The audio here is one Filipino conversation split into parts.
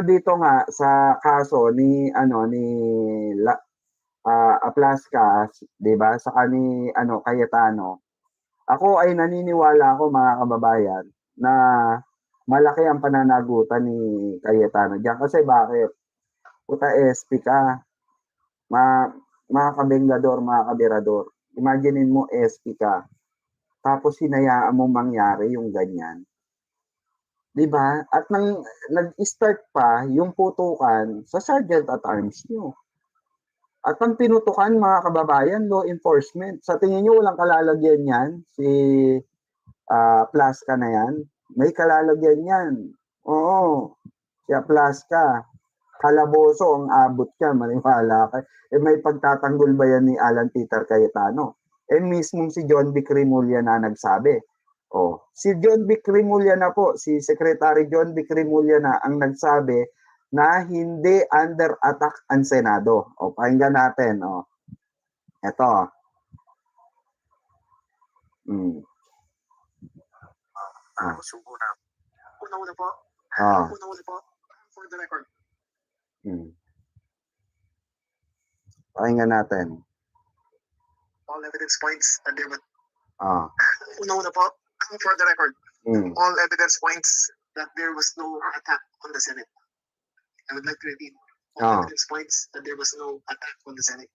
dito nga sa kaso ni ano ni Aplasca, 'di ba? Saka ni ano Cayetano. Ako ay naniniwala ako mga kababayan na malaki ang pananagutan ni Cayetano diyan kasi bakit? Puta SP ka, ma mga kabengador, mga kabirador. Imaginin mo SP ka, tapos hinayaan mong mangyari yung ganyan. 'Di ba? At nag-start pa yung putukan sa sergeant at arms niyo. At ang pinutukan mga kababayan, law enforcement. Sa tingin niyo walang kalalagyan yan? Si Plaska na yan? May kalalagyan yan. Oo. Si Plaska. Kalaboso ang abot ka, maniwala ka. May pagtatanggol ba yan ni Alan Peter Cayetano? Mismong si John B. Cremulya na nagsabi. Si John B. Cremulya na po, si Secretary John B. Cremulya na ang nagsabi na hindi under attack ang Senado. Pakinggan natin. Ito. Sugo na. Una-una po. Una-una po. For the record. Pakinggan natin. All evidence points that there was... Una-una po. For the record. All evidence points that there was no attack on the Senate. I would like to repeat. All evidence points that there was no attack on the Senate.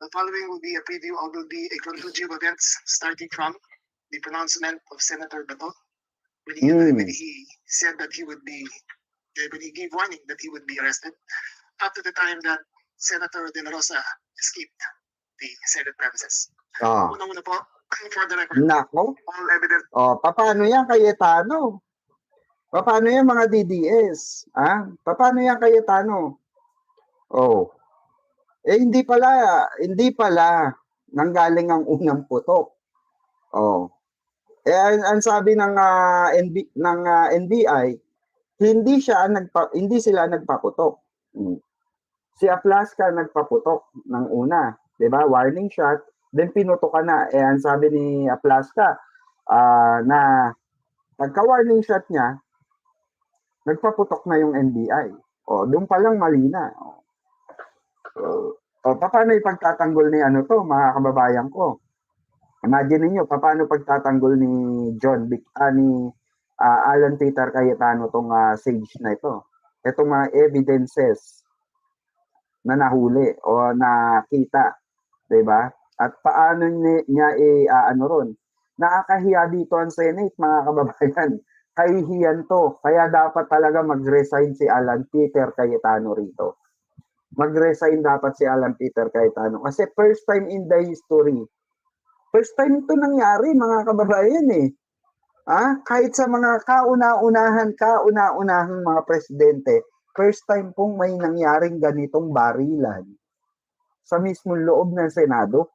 The following will be a preview. Will be a chronology of events starting from the pronouncement of Senator Bato when he said that he would be, when he gave warning that he would be arrested, up to the time that Senator De La Rosa escaped the Senate premises. Una-una po, for the record. Nako. All evidence. Paano yan, Cayetano? Paano yan mga DDS? Paano yan, Cayetano? Hindi pala nanggaling ang unang putok. Ang sabi ng NBI, hindi sila nagpaputok. Si Aplasca nagpaputok ng una, 'di ba? Warning shot, then pinutokan na. Ang sabi ni Aplasca na pagka-warning shot niya, nagpaputok na yung NBI. Doon pa lang mali na. Paano ipagtatanggol ni mga kababayan ko? Imagine niyo paano pagtatanggol ni Alan Peter Cayetano tong SAGE na ito. Itong mga evidences na nahuli o nakita, 'di ba? At paano niya ron? Nakakahiya dito ang Senate, mga kababayan. Kahihiyan to. Kaya dapat talaga mag-resign si Alan Peter Cayetano rito. Mag-resign dapat si Alan Peter Cayetano kasi first time in the history. First time ito nangyari, mga kababayan kahit sa mga kauna-unahang mga presidente, first time pong may nangyaring ganitong barilan sa mismong loob ng Senado.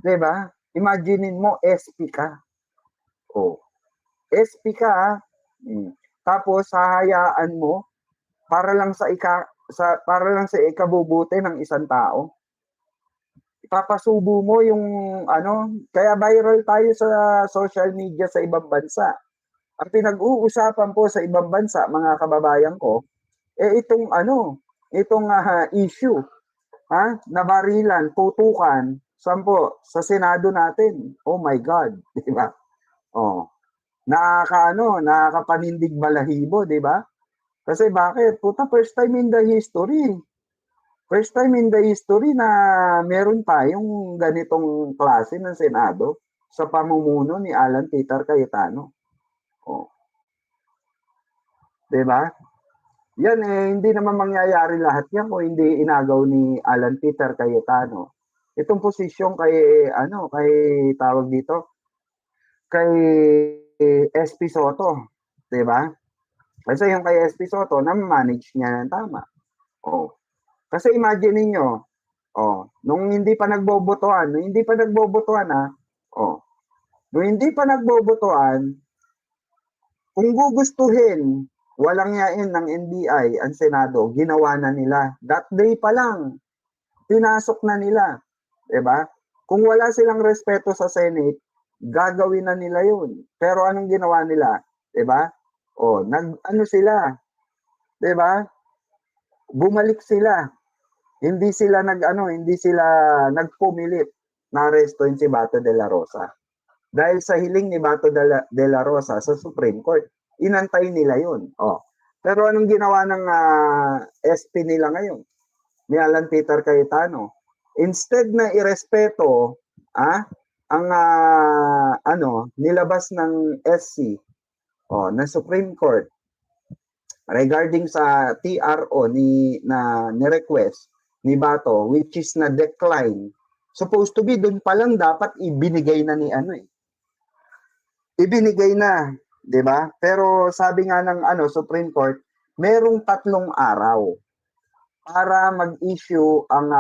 'Di ba? Imaginein mo, SP ka. SP ka, tapos hahayaan mo para lang sa ikabubuti ng isang tao. Ipapasubo mo yung kaya viral tayo sa social media sa ibang bansa. Ang pinag-uusapan po sa ibang bansa, mga kababayan ko, itong issue, na barilan, putukan, sa Senado natin. Oh my God, di ba? Nakakapanindig balahibo, di ba? Kasi bakit? First time in the history. First time in the history na meron tayong ganitong klase ng Senado sa pamumuno ni Alan Peter Cayetano. Diba? Yan hindi naman mangyayari lahat yan kung hindi inagaw ni Alan Peter Cayetano. Itong posisyon kay tawag dito, kay SP Soto. Diba? Kasi yung kay SP Soto, na-manage niya ng tama. Kasi imagine niyo, nung hindi pa nagbobotohan, kung gugustuhin, walang yain ng NBI ang Senado, ginawa na nila. That day pa lang, pinasok na nila. Diba? Kung wala silang respeto sa Senate, gagawin na nila yun. Pero anong ginawa nila? Diba? Sila? 'Di ba? Bumalik sila. Hindi sila nagpumilit na arestuhin si Bato de la Rosa. Dahil sa hiling ni Bato de la Rosa sa Supreme Court, inantay nila 'yun. Oh. Pero anong ginawa ng SP nila ngayon? Ni Alan Peter Cayetano. Instead na irespeto ang nilabas ng SC na Supreme Court regarding sa TRO na request ni Bato, which is na decline, supposed to be doon pa lang dapat ibinigay na ni ibinigay na, 'di ba? Pero sabi nga ng Supreme Court, merong 3 araw para mag-issue ang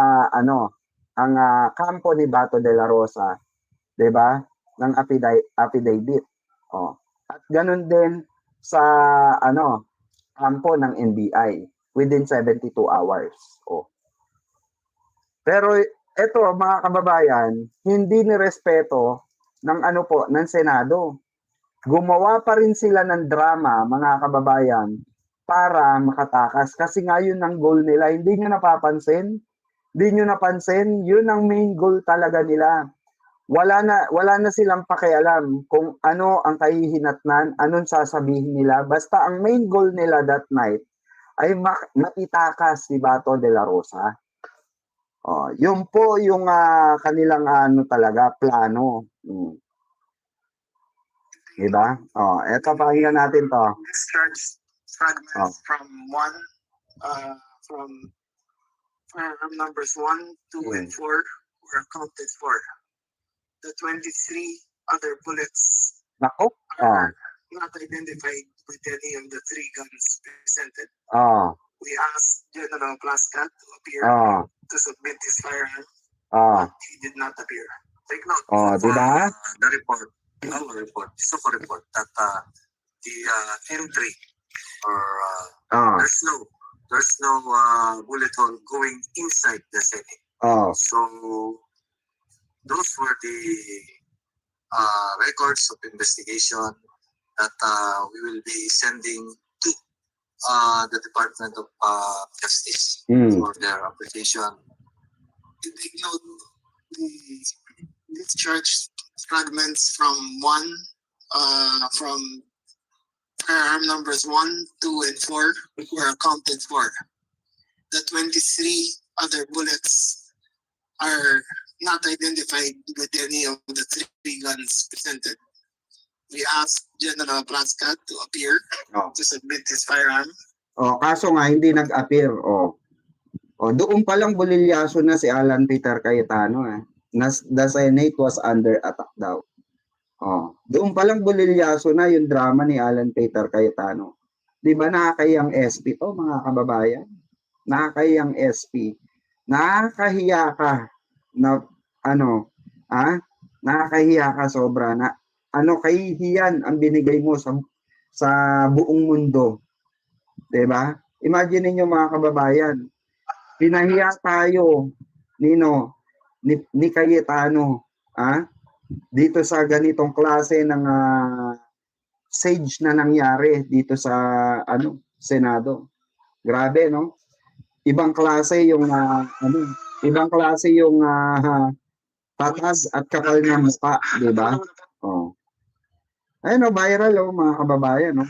kampo ni Bato de la Rosa, 'di ba? Ng affidavit. Oh. At ganun din sa kampo ng NBI within 72 hours. Oh. Pero ito mga kababayan, hindi nirespeto ng ng Senado. Gumawa pa rin sila ng drama, mga kababayan, para makatakas kasi nga yun ang goal nila. Hindi nyo napapansin? Hindi nyo napansin? Yun ang main goal talaga nila. Wala na silang pakialam kung ano ang kahihinatnan, anong sasabihin nila. Basta ang main goal nila that night ay maitakas si Bato de la Rosa. Oh, yun po yung kanilang talaga plano. Diba? Oh, eto pakinggan natin to. Discharge fragments from numbers 1, 2, and 4 were accounted for. The 23 other bullets are not identified with any of the 3 guns presented. We asked General Plascat to appear to submit his firearm, but he did not appear. Take note of diba? the report, our report, SOCO report, that the entry or there's no bullet hole going inside the Senate. So those were the records of investigation that we will be sending to the Department of Justice for their application. Take note, the discharge fragments from firearm numbers 1, 2, and 4 were accounted for. The 23 other bullets are not identified with any of the 3 guns presented. We asked General Plascat to appear to submit his firearm. Kaso nga hindi nag-appear. Doon pa lang bulilyaso na si Alan Peter Cayetano. The Senate was under attack daw. Doon pa lang bulilyaso na yung drama ni Alan Peter Cayetano. Di ba nakakayang SP to, mga kababayan? Nakakayang SP. Nakakahiya ka na nakakahiya ka sobra na kahihiyan ang binigay mo sa buong mundo. 'Di ba? Imagine niyo mga kababayan, pinahiya tayo ni Cayetano, dito sa ganitong klase ng siege na nangyari dito sa Senado. Grabe, no? Ibang klase yung tatag at kapal ng mukha, di ba? Ayun, viral mga kababayan, no?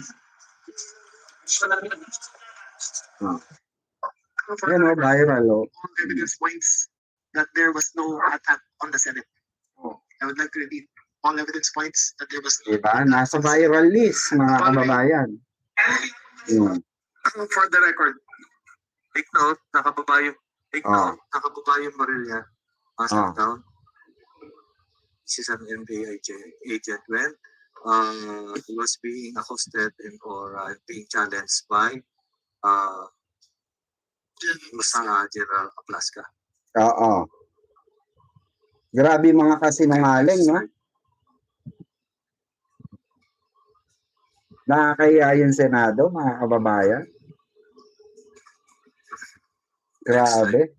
Ayun, viral, All evidence points that there was no attack on the Senate. I would like to repeat all evidence points that there was no diba? Nasa viral list, mga kababayan. For the record, take note, nakababa yung baril niya. Down. This is an NBI agent when he was being accosted or being challenged by General Plascat. Grabe mga kasinungaling, no? Nakakaya yung Senado, mga kababayan. Grabe.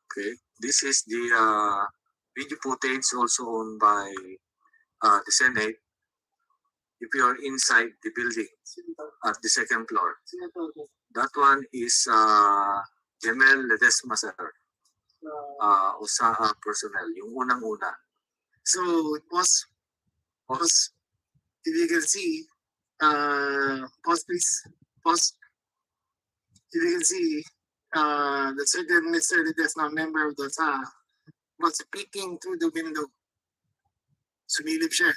Okay, this is the video footage also owned by the Senate. if you're inside the building at the second floor. That one is Gemel Ledesma, sir. Usaha personnel, yung unang-una. So it was, if you can see, pause please, pause. If you can see, the certain Mr. Ledesma, member of the SA, was peeking through the window. Sumilip siya.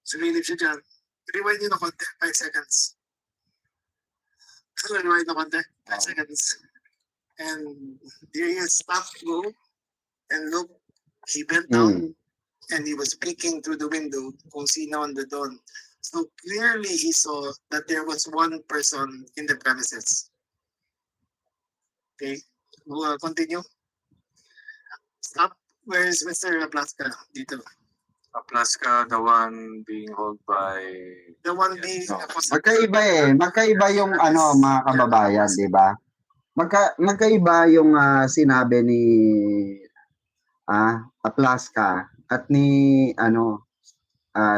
Sumilip siya dyan. Rewind nyo na konti, 5 seconds. Rewind na konti, 5 seconds. And there he stopped, go, and look, he bent down, and he was peeking through the window kung sino on the dawn. So clearly he saw that there was one person in the premises. Okay, we'll continue. Stop. Where is Mr. Aplaska? Dito. Aplaska, the one being held by... The one being... Magkaiba magkaiba yung mga kababayan, di ba? Magkaiba yung sinabi ni Aplaska at ni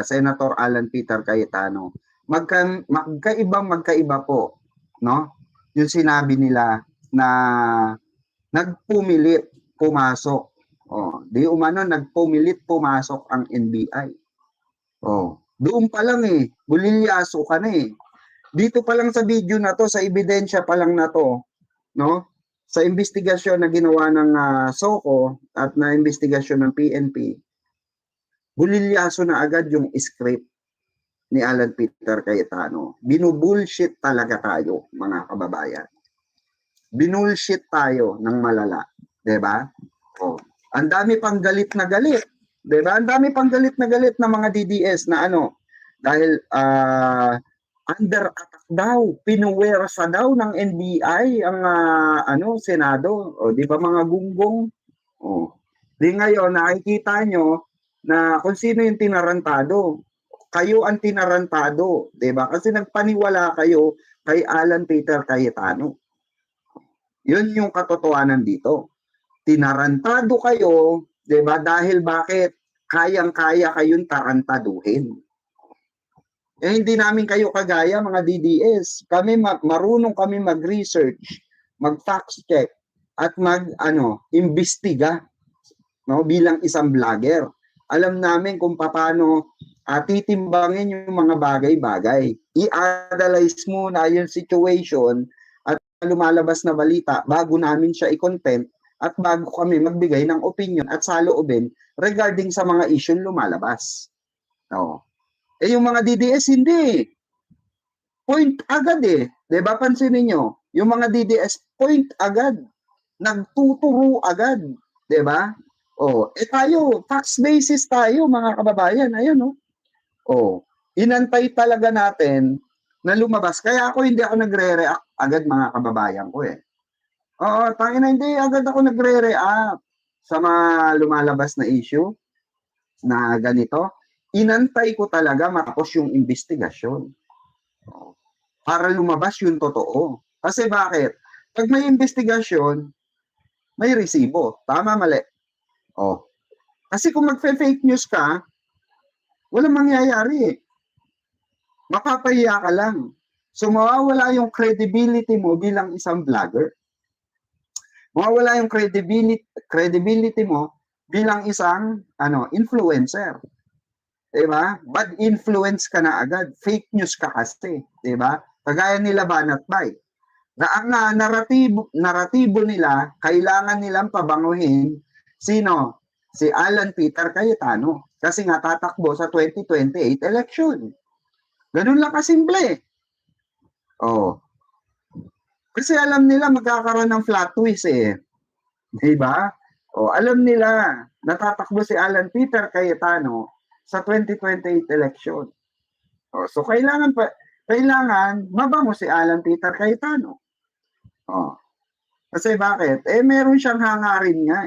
Senator Alan Peter Cayetano. Magkaiba po, no? Yung sinabi nila na nagpumilit pumasok. Di umano nagpumilit pumasok ang NBI. Doon pa lang bulilyaso ka na Dito pa lang sa video na to, sa ebidensya pa lang na to, no? Sa investigasyon na ginawa ng SOCO at na investigasyon ng PNP, bulilyaso na agad yung script ni Alan Peter Cayetano. Binubullshit talaga tayo, mga kababayan. Binulshit tayo ng malala, 'di ba? Ang dami pang galit na galit, 'di ba? Ang dami pang galit na galit ng mga DDS na dahil under attack daw, pinuwersa daw ng NBI ang Senado, 'di ba mga gunggong? Di ngayon nakikita nyo na kung sino yung tinarantado. Kayo ang tinarantado, 'di ba? Kasi nagpaniwala kayo kay Alan Peter Cayetano. Yun yung katotohanan dito. Tinarantado kayo, 'di ba? Dahil bakit? Kayang-kaya kayong tarantaduhin. Hindi namin kayo kagaya mga DDS. Kami marunong kami mag-research, mag-fact check at imbestiga, no, bilang isang vlogger. Alam namin kung paano titimbangin yung mga bagay-bagay. I-analyze muna yung situation at lumalabas na balita bago namin siya i-content at bago kami magbigay ng opinion at saloobin regarding sa mga issue lumalabas. Yung mga DDS hindi. Point agad Diba pansinin nyo? Yung mga DDS point agad. Nagtuturo agad. Diba? Tayo, facts basis tayo mga kababayan. Ayan inantay talaga natin na lumabas. Kaya hindi ako nagre-react agad mga kababayan ko tangina hindi agad ako nagre-react sa mga lumalabas na issue na ganito. Inantay ko talaga matapos yung investigasyon. Para lumabas yung totoo. Kasi bakit? Pag may investigasyon, may resibo. Tama, mali? Kasi kung magfe-fake news ka, walang mangyayari Mapapahiya ka lang. So mawawala yung credibility mo bilang isang vlogger. Mawawala yung credibility mo bilang isang influencer. 'Di ba? Bad influence ka na agad. Fake news ka kasi, 'di ba? Kagaya nila Banat Bay. Na ang naratibo nila, kailangan nilang pabanguhin sino? Si Alan Peter Cayetano. Kasi nga tatakbo sa 2028 election. Ganun lang kasimple. Kasi alam nila magkakaroon ng flat twist Di ba? Alam nila natatakbo si Alan Peter Cayetano sa 2028 election. So kailangan mabango si Alan Peter Cayetano. Kasi bakit? Meron siyang hangarin nga